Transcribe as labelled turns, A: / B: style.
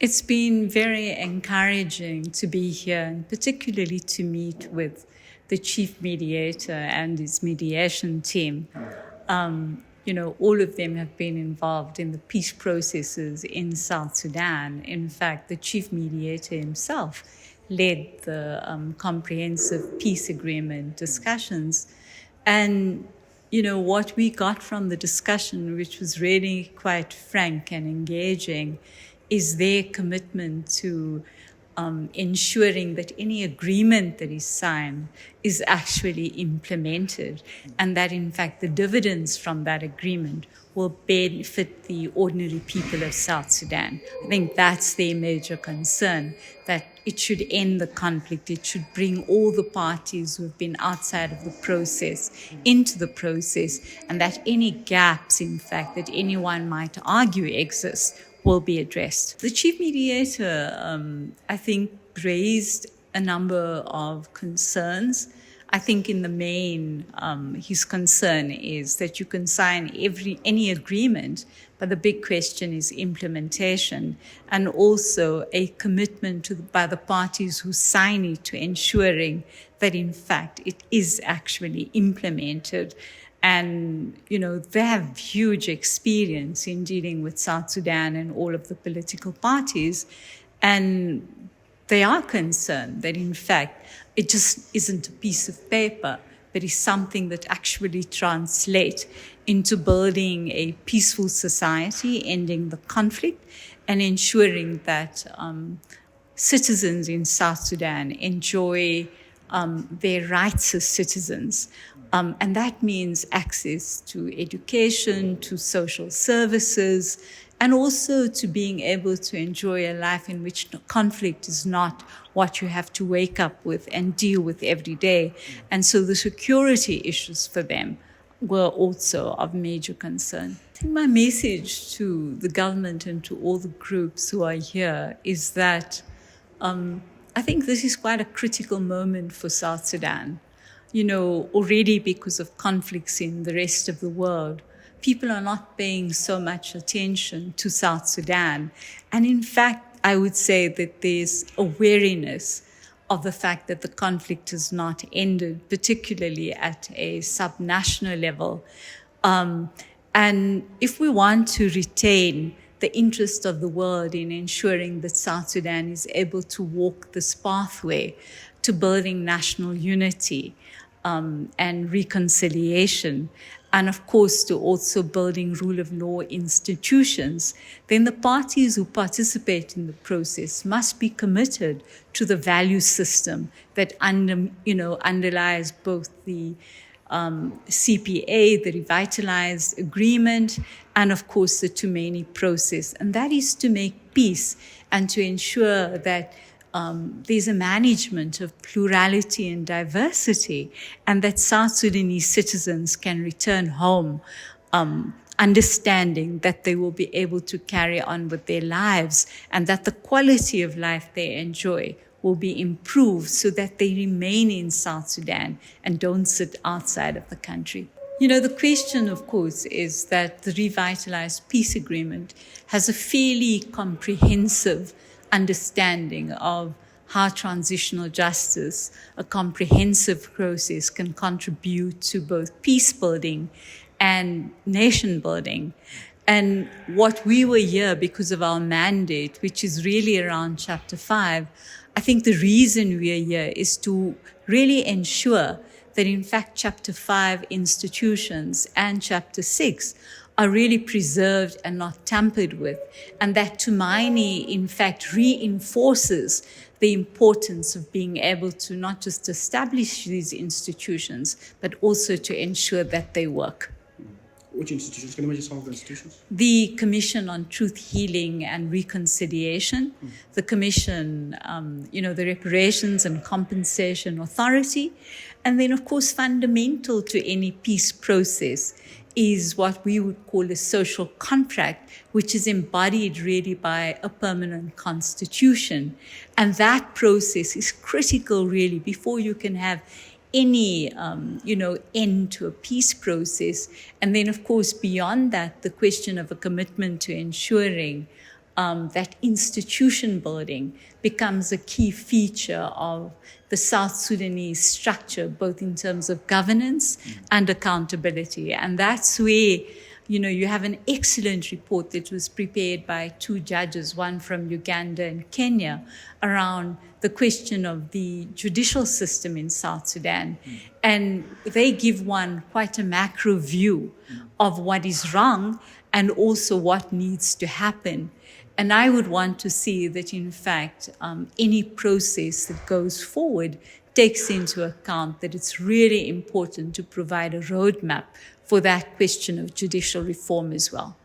A: It's been very encouraging to be here, and particularly to meet with the chief mediator and his mediation team. All of them have been involved in the peace processes in South Sudan. In fact, the chief mediator himself led the comprehensive peace agreement discussions. And, what we got from the discussion, which was really quite frank and engaging, is their commitment to ensuring that any agreement that is signed is actually implemented, and that, in fact, the dividends from that agreement will benefit the ordinary people of South Sudan. I think that's their major concern, that it should end the conflict. It should bring all the parties who have been outside of the process into the process, and that any gaps, in fact, that anyone might argue exist will be addressed. The chief mediator, I think, raised a number of concerns. I think in the main, his concern is that you can sign any agreement, but the big question is implementation, and also a commitment by the parties who sign it to ensuring that, in fact, it is actually implemented. And, they have huge experience in dealing with South Sudan and all of the political parties. And they are concerned that, in fact, it just isn't a piece of paper, but is something that actually translates into building a peaceful society, ending the conflict, and ensuring that citizens in South Sudan enjoy their rights as citizens. And that means access to education, to social services, and also to being able to enjoy a life in which conflict is not what you have to wake up with and deal with every day. And so the security issues for them were also of major concern. I think my message to the government and to all the groups who are here is that I think this is quite a critical moment for South Sudan. Already because of conflicts in the rest of the world, people are not paying so much attention to South Sudan. And in fact, I would say that there's awareness of the fact that the conflict has not ended, particularly at a subnational level. And if we want to retain the interest of the world in ensuring that South Sudan is able to walk this pathway to building national unity and reconciliation, and of course to also building rule of law institutions, then the parties who participate in the process must be committed to the value system that underlies both the CPA, the revitalized agreement, and of course the Tumeni process. And that is to make peace and to ensure that there's a management of plurality and diversity, and that South Sudanese citizens can return home understanding that they will be able to carry on with their lives, and that the quality of life they enjoy will be improved so that they remain in South Sudan and don't sit outside of the country. The question, of course, is that the revitalized peace agreement has a fairly comprehensive understanding of how transitional justice, a comprehensive process, can contribute to both peace building and nation building. And what we were here because of our mandate, which is really around Chapter 5, I think the reason we are here is to really ensure that, in fact, Chapter 5 institutions and Chapter 6 are really preserved and not tampered with, and that Tumaini, in fact, reinforces the importance of being able to not just establish these institutions, but also to ensure that they work.
B: Which institutions? Can you mention some of the institutions?
A: The Commission on Truth, Healing and Reconciliation, the Commission, the Reparations and Compensation Authority, and then, of course, fundamental to any peace process is what we would call a social contract, which is embodied really by a permanent constitution. And that process is critical, really, before you can have any, end to a peace process. And then, of course, beyond that, the question of a commitment to ensuring that institution building becomes a key feature of the South Sudanese structure, both in terms of governance and accountability. And that's where, you have an excellent report that was prepared by two judges, one from Uganda and Kenya, around the question of the judicial system in South Sudan. And they give one quite a macro view of what is wrong and also what needs to happen. And I would want to see that, in fact, any process that goes forward takes into account that it's really important to provide a roadmap for that question of judicial reform as well.